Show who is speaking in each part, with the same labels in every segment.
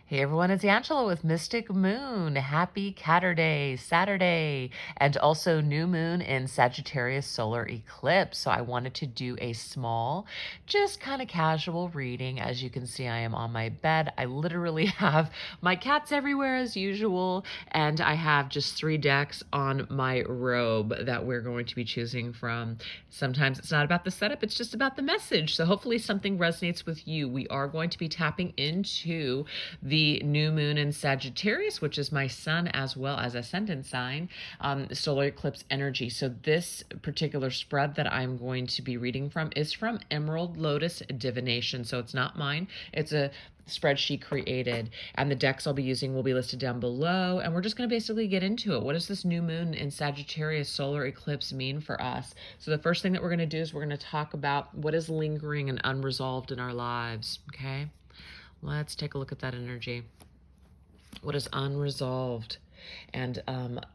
Speaker 1: Hey everyone, it's Angela with Mystic Moon. Happy Catterday, Saturday, and also new moon in Sagittarius solar eclipse. So I wanted to do a small, just kind of casual reading. As you can see, I am on my bed. I literally have my cats everywhere as usual, and I have just 3 decks on my robe that we're going to be choosing from. Sometimes it's not about the setup, it's just about the message. So hopefully something resonates with you. We are going to be tapping into the new moon in Sagittarius, which is my sun as well as ascendant sign, solar eclipse energy. So this particular spread that I'm going to be reading from is from Emerald Lotus Divination. So it's not mine. It's a spreadsheet created, and the decks I'll be using will be listed down below, and we're just going to basically get into it. What does this new moon in Sagittarius solar eclipse mean for us? So the first thing that we're going to do is we're going to talk about what is lingering and unresolved in our lives. Okay, let's take a look at that energy. What is unresolved and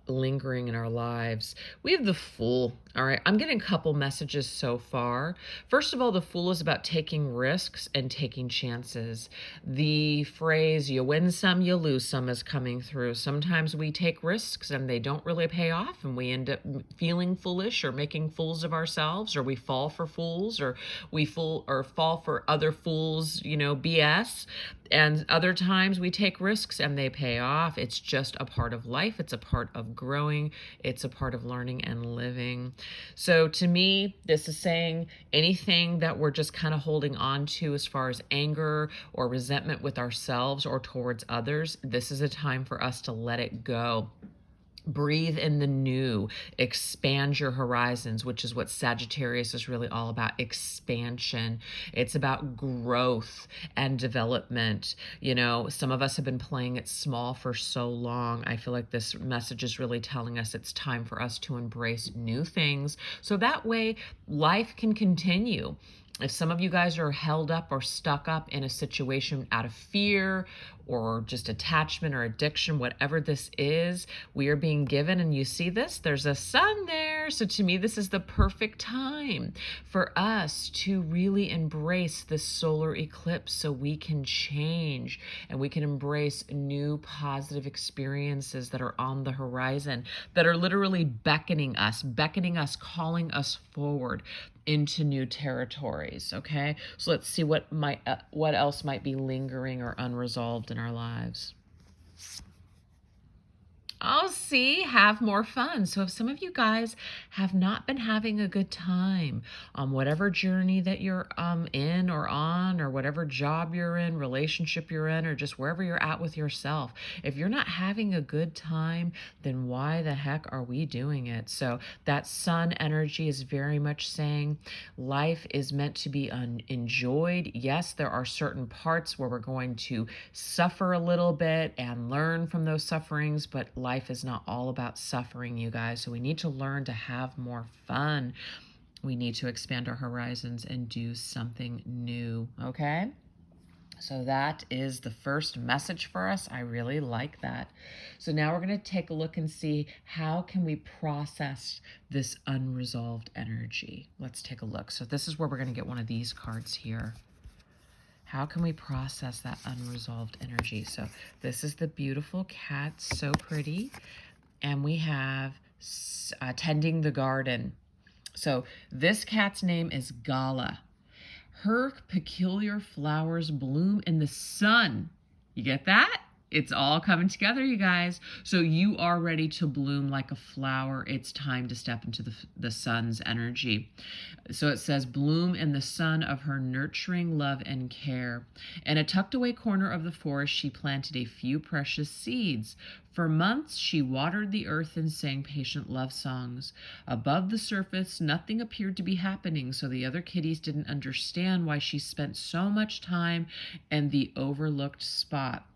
Speaker 1: lingering in our lives? We have the Fool. All right, I'm getting a couple messages so far. First of all, the Fool is about taking risks and taking chances. The phrase, you win some, you lose some, is coming through. Sometimes we take risks and they don't really pay off, and we end up feeling foolish or making fools of ourselves, or we fall for fools, or we fall for other fools, BS. And other times we take risks and they pay off. It's just a part of life. It's a part of growing. It's a part of learning and living. So to me, this is saying anything that we're just kind of holding on to as far as anger or resentment with ourselves or towards others, this is a time for us to let it go. Breathe in the new, expand your horizons, which is what Sagittarius is really all about. Expansion. It's about growth and development. Some of us have been playing it small for so long. I feel like this message is really telling us it's time for us to embrace new things, so that way life can continue. If some of you guys are held up or stuck up in a situation out of fear or just attachment or addiction, whatever this is, we are being given, and you see this, there's a sun there. So to me, this is the perfect time for us to really embrace this solar eclipse so we can change and we can embrace new positive experiences that are on the horizon, that are literally beckoning us, calling us forward into new territories. Okay, so let's see what else might be lingering or unresolved in our lives. Oh, see, have more fun. So if some of you guys have not been having a good time on whatever journey that you're in or on, or whatever job you're in, relationship you're in, or just wherever you're at with yourself, if you're not having a good time, then why the heck are we doing it? So that sun energy is very much saying life is meant to be enjoyed. Yes, there are certain parts where we're going to suffer a little bit and learn from those sufferings, but life is not all about suffering, you guys. So we need to learn to have more fun. We need to expand our horizons and do something new, okay? So that is the first message for us. I really like that. So now we're going to take a look and see how can we process this unresolved energy. Let's take a look. So this is where we're going to get one of these cards here. How can we process that unresolved energy? So this is the beautiful cat, so pretty. And we have tending the garden. So this cat's name is Gala. Her peculiar flowers bloom in the sun. You get that? It's all coming together, you guys. So you are ready to bloom like a flower. It's time to step into the sun's energy. So it says, bloom in the sun of her nurturing love and care. In a tucked away corner of the forest, she planted a few precious seeds. For months, she watered the earth and sang patient love songs. Above the surface, nothing appeared to be happening, so the other kitties didn't understand why she spent so much time in the overlooked spot.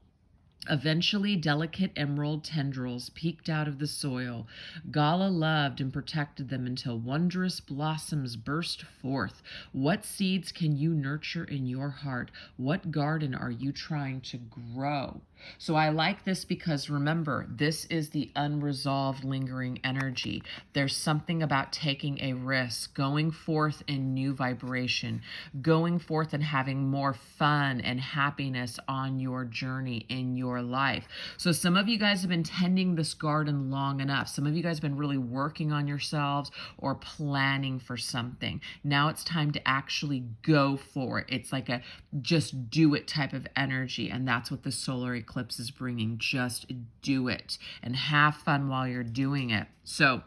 Speaker 1: Eventually, delicate emerald tendrils peeked out of the soil. Gala loved and protected them until wondrous blossoms burst forth. What seeds can you nurture in your heart? What garden are you trying to grow? So I like this because remember, this is the unresolved, lingering energy. There's something about taking a risk, going forth in new vibration, going forth and having more fun and happiness on your journey in your life. So some of you guys have been tending this garden long enough. Some of you guys have been really working on yourselves or planning for something. Now it's time to actually go for it. It's like a just do it type of energy. And that's what the solar eclipse is bringing. Just do it and have fun while you're doing it. So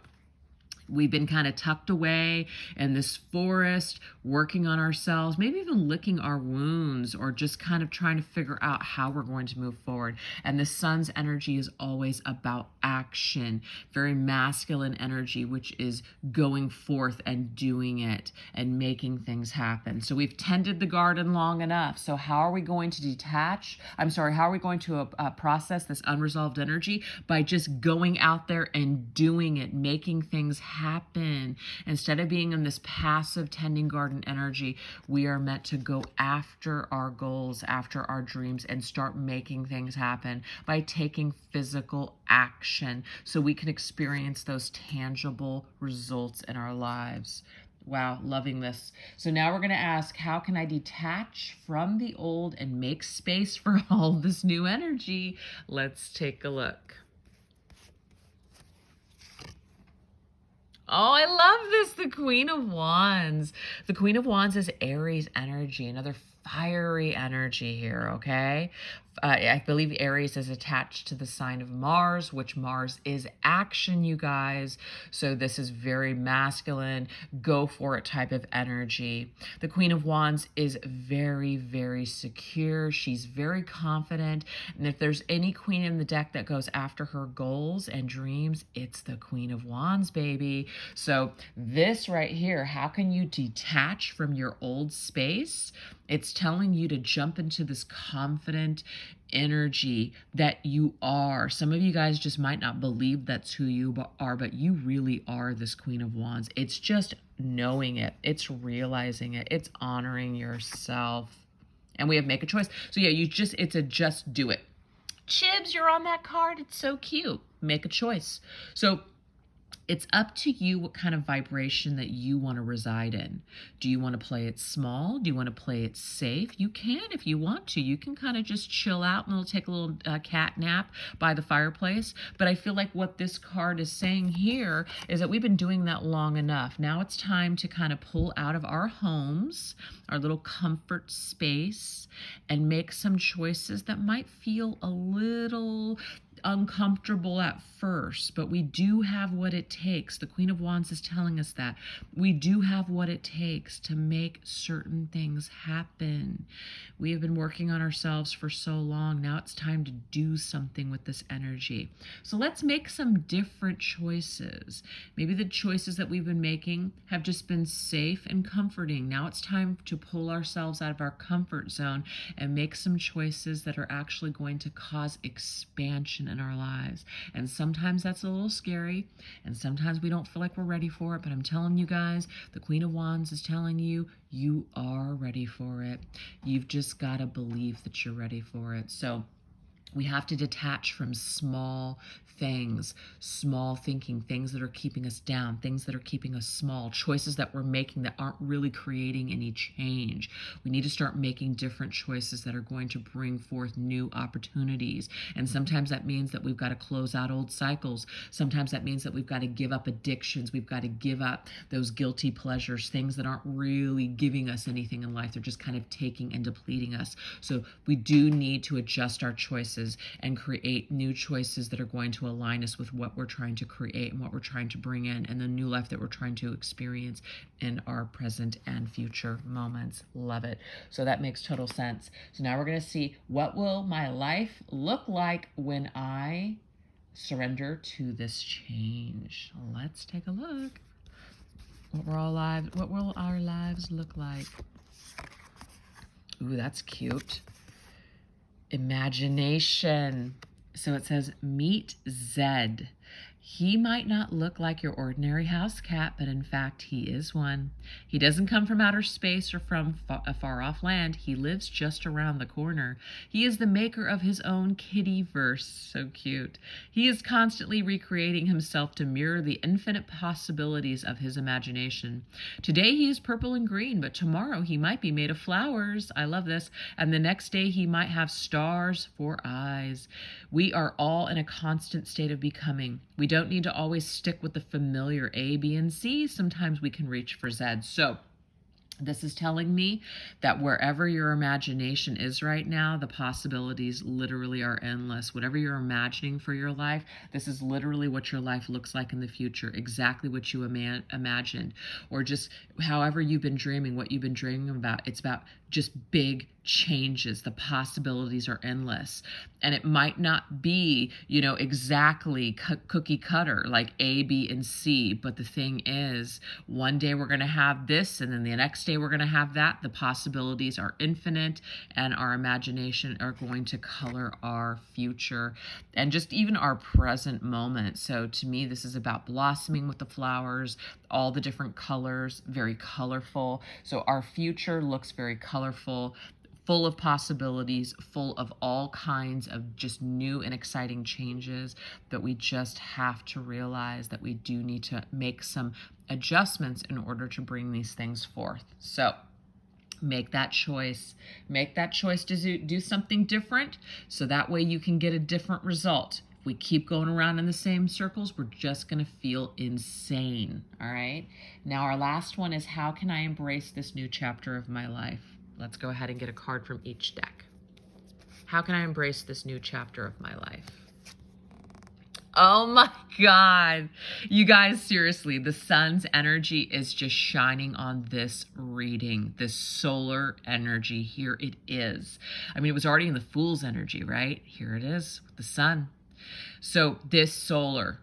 Speaker 1: we've been kind of tucked away in this forest, working on ourselves, maybe even licking our wounds or just kind of trying to figure out how we're going to move forward. And the sun's energy is always about action, very masculine energy, which is going forth and doing it and making things happen. So we've tended the garden long enough. So how are we going to detach? How are we going to process this unresolved energy? By just going out there and doing it, making things happen. Instead of being in this passive tending garden energy, we are meant to go after our goals, after our dreams, and start making things happen by taking physical action so we can experience those tangible results in our lives. Wow, loving this. So now we're going to ask, how can I detach from the old and make space for all this new energy? Let's take a look. Oh, I love this. The Queen of Wands. The Queen of Wands is Aries energy, another fiery energy here, okay? I believe Aries is attached to the sign of Mars, which Mars is action, you guys. So this is very masculine, go for it type of energy. The Queen of Wands is very, very secure. She's very confident. And if there's any queen in the deck that goes after her goals and dreams, it's the Queen of Wands, baby. So this right here, how can you detach from your old space? It's telling you to jump into this confident energy that you are. Some of you guys just might not believe that's who you are, but you really are this Queen of Wands. It's just knowing it. It's realizing it. It's honoring yourself. And we have make a choice. So yeah, it's a just do it. Chibs, you're on that card. It's so cute. Make a choice. So it's up to you what kind of vibration that you want to reside in. Do you want to play it small? Do you want to play it safe? You can if you want to. You can kind of just chill out and take a little cat nap by the fireplace. But I feel like what this card is saying here is that we've been doing that long enough. Now it's time to kind of pull out of our homes, our little comfort space, and make some choices that might feel a little uncomfortable at first, but we do have what it takes. The Queen of Wands is telling us that we do have what it takes to make certain things happen. We have been working on ourselves for so long. Now it's time to do something with this energy. So let's make some different choices. Maybe the choices that we've been making have just been safe and comforting. Now it's time to pull ourselves out of our comfort zone and make some choices that are actually going to cause expansion in our lives. And sometimes that's a little scary, and sometimes we don't feel like we're ready for it, but I'm telling you guys, the Queen of Wands is telling you, you are ready for it. You've just got to believe that you're ready for it. So we have to detach from small things, small thinking, things that are keeping us down, things that are keeping us small, choices that we're making that aren't really creating any change. We need to start making different choices that are going to bring forth new opportunities. And sometimes that means that we've got to close out old cycles. Sometimes that means that we've got to give up addictions. We've got to give up those guilty pleasures, things that aren't really giving us anything in life. They're just kind of taking and depleting us. So we do need to adjust our choices and create new choices that are going to align us with what we're trying to create and what we're trying to bring in and the new life that we're trying to experience in our present and future moments. Love it. So that makes total sense. So now we're going to see, what will my life look like when I surrender to this change? Let's take a look. What will our lives look like? Ooh, that's cute. Imagination. So it says, meet Zed. He might not look like your ordinary house cat, but in fact, he is one. He doesn't come from outer space or from a far off land. He lives just around the corner. He is the maker of his own kitty-verse. So cute. He is constantly recreating himself to mirror the infinite possibilities of his imagination. Today he is purple and green, but tomorrow he might be made of flowers. I love this. And the next day he might have stars for eyes. We are all in a constant state of becoming. We don't need to always stick with the familiar A, B, and C. Sometimes we can reach for Z. So this is telling me that wherever your imagination is right now, the possibilities literally are endless. Whatever you're imagining for your life, this is literally what your life looks like in the future, exactly what you imagined, or just however you've been dreaming, what you've been dreaming about. It's about just big changes. The possibilities are endless. And it might not be, exactly cookie cutter like A, B, and C. But the thing is, one day we're going to have this, and then the next day we're going to have that. The possibilities are infinite, and our imagination are going to color our future and just even our present moment. So to me, this is about blossoming with the flowers, all the different colors, very colorful. So our future looks very colorful, full of possibilities, full of all kinds of just new and exciting changes, that we just have to realize that we do need to make some adjustments in order to bring these things forth. So make that choice. Make that choice to do something different, so that way you can get a different result. If we keep going around in the same circles, we're just going to feel insane. All right. Now our last one is, how can I embrace this new chapter of my life? Let's go ahead and get a card from each deck. How can I embrace this new chapter of my life? Oh my God. You guys, seriously, the sun's energy is just shining on this reading, this solar energy. Here it is. I mean, it was already in the Fool's energy, right? Here it is with the sun. So this solar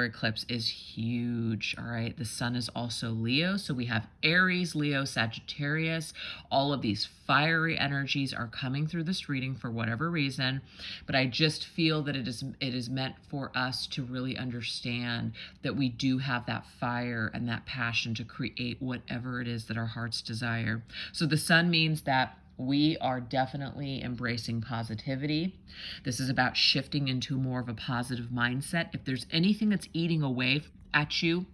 Speaker 1: eclipse is huge. All right. The sun is also Leo. So we have Aries, Leo, Sagittarius. All of these fiery energies are coming through this reading for whatever reason. But I just feel that it is meant for us to really understand that we do have that fire and that passion to create whatever it is that our hearts desire. So the sun means that we are definitely embracing positivity. This is about shifting into more of a positive mindset. If there's anything that's eating away at you,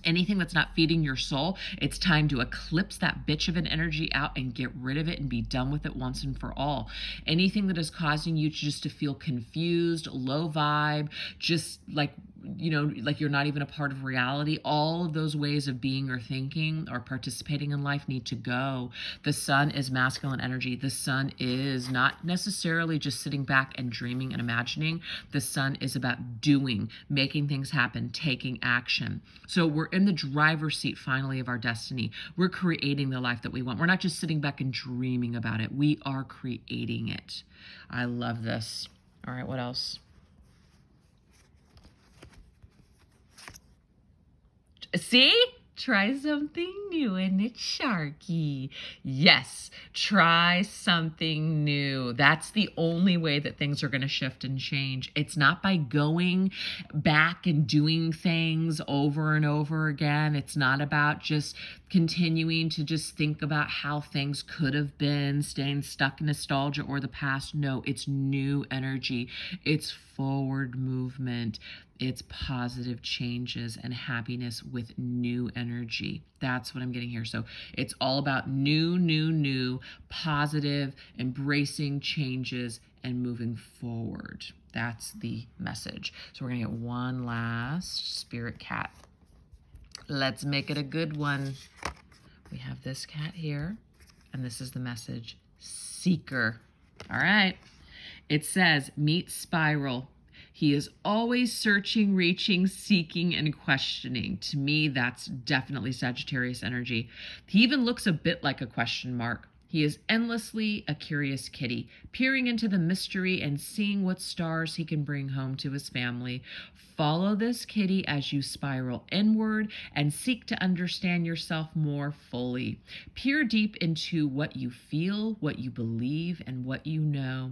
Speaker 1: anything that's not feeding your soul, it's time to eclipse that bitch of an energy out and get rid of it and be done with it once and for all. Anything that is causing you just to feel confused, low vibe, just like you're not even a part of reality, all of those ways of being or thinking or participating in life need to go. The sun is masculine energy. The sun is not necessarily just sitting back and dreaming and imagining. The sun is about doing, making things happen, taking action. So we're in the driver's seat finally of our destiny. We're creating the life that we want. We're not just sitting back and dreaming about it. We are creating it. I love this. All right, what else? See? Try something new, and it's Sharky. Yes, try something new. That's the only way that things are going to shift and change. It's not by going back and doing things over and over again. It's not about just continuing to just think about how things could have been, staying stuck in nostalgia or the past. No, it's new energy. It's forward movement. It's positive changes and happiness with new energy. That's what I'm getting here. So it's all about new, positive, embracing changes and moving forward. That's the message. So we're going to get one last spirit cat. Let's make it a good one. We have this cat here, and this is the message. Seeker. All right. It says, meet Spiral. He is always searching, reaching, seeking, and questioning. To me, that's definitely Sagittarius energy. He even looks a bit like a question mark. He is endlessly a curious kitty, peering into the mystery and seeing what stars he can bring home to his family. Follow this kitty as you spiral inward and seek to understand yourself more fully. Peer deep into what you feel, what you believe, and what you know.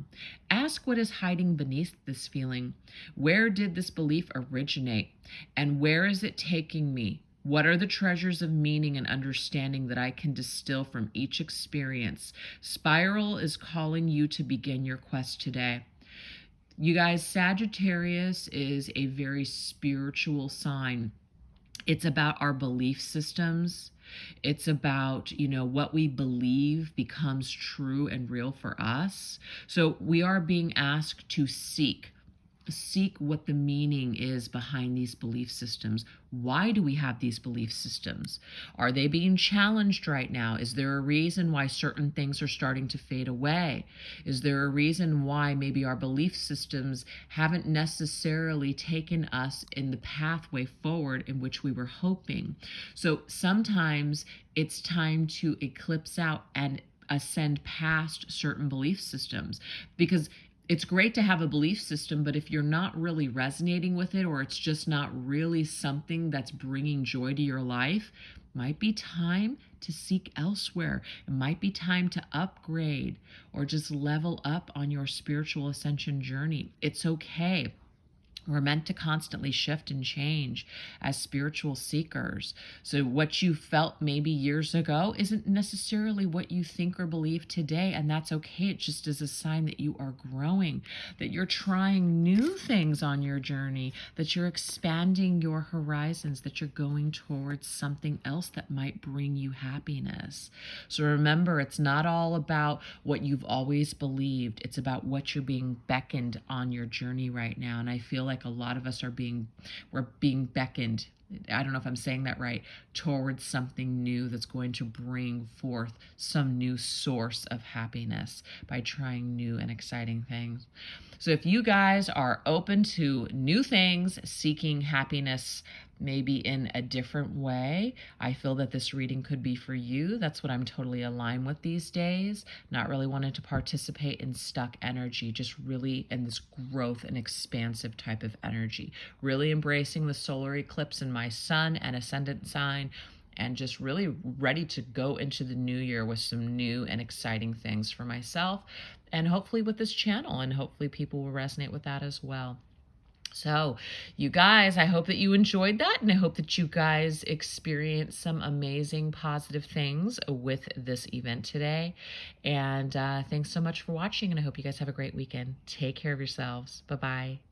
Speaker 1: Ask what is hiding beneath this feeling. Where did this belief originate? And where is it taking me? What are the treasures of meaning and understanding that I can distill from each experience? Spiral is calling you to begin your quest today. You guys, Sagittarius is a very spiritual sign. It's about our belief systems. It's about, what we believe becomes true and real for us. So we are being asked to seek what the meaning is behind these belief systems. Why do we have these belief systems? Are they being challenged right now? Is there a reason why certain things are starting to fade away? Is there a reason why maybe our belief systems haven't necessarily taken us in the pathway forward in which we were hoping? So sometimes it's time to eclipse out and ascend past certain belief systems, because it's great to have a belief system, but if you're not really resonating with it, or it's just not really something that's bringing joy to your life, might be time to seek elsewhere. It might be time to upgrade or just level up on your spiritual ascension journey. It's okay. We're meant to constantly shift and change as spiritual seekers. So what you felt maybe years ago isn't necessarily what you think or believe today, and that's okay. It just is a sign that you are growing, that you're trying new things on your journey, that you're expanding your horizons, that you're going towards something else that might bring you happiness. So remember, it's not all about what you've always believed. It's about what you're being beckoned on your journey right now. And I feel like a lot of us we're being beckoned, I don't know if I'm saying that right, towards something new that's going to bring forth some new source of happiness by trying new and exciting things. So if you guys are open to new things, seeking happiness maybe in a different way, I feel that this reading could be for you. That's what I'm totally aligned with these days. Not really wanting to participate in stuck energy, just really in this growth and expansive type of energy. Really embracing the solar eclipse in my sun and ascendant sign, and just really ready to go into the new year with some new and exciting things for myself, and hopefully with this channel, and hopefully people will resonate with that as well. So, you guys, I hope that you enjoyed that, and I hope that you guys experienced some amazing positive things with this event today. And thanks so much for watching, and I hope you guys have a great weekend. Take care of yourselves. Bye-bye.